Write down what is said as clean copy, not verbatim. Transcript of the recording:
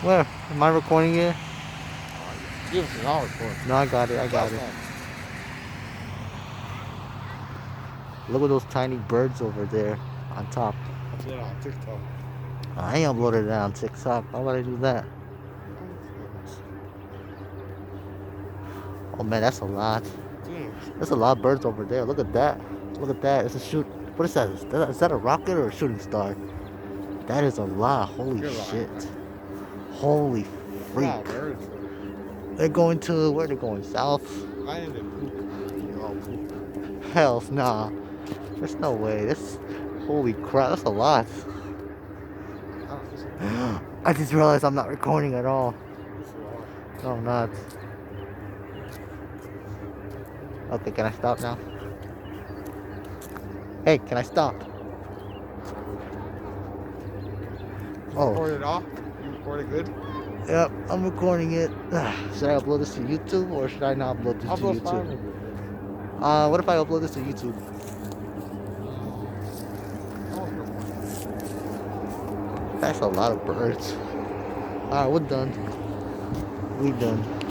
Where? Am I recording it? Give us an hour for it. No, I got it. I got it. Look at those tiny birds over there on top. Upload on TikTok. I ain't uploaded that on TikTok. Why would I do that? Oh man, that's a lot. There's a lot of birds over there. Look at that. Look at that. It's a shoot. What is that? Is that a rocket or a shooting star? That is a lot. Holy shit. Holy freak. They're going to, where are they going? South? Hell nah. There's no way. Holy crap. That's a lot. I just realized I'm not recording at all. No, I'm not. Okay, can I stop now? Hey, can I stop? Oh. Record it off? You recorded good? Yep, I'm recording it. Should I upload this to YouTube or should I not upload this to YouTube? What if I upload this to YouTube? That's a lot of birds. Alright, we're done. We done.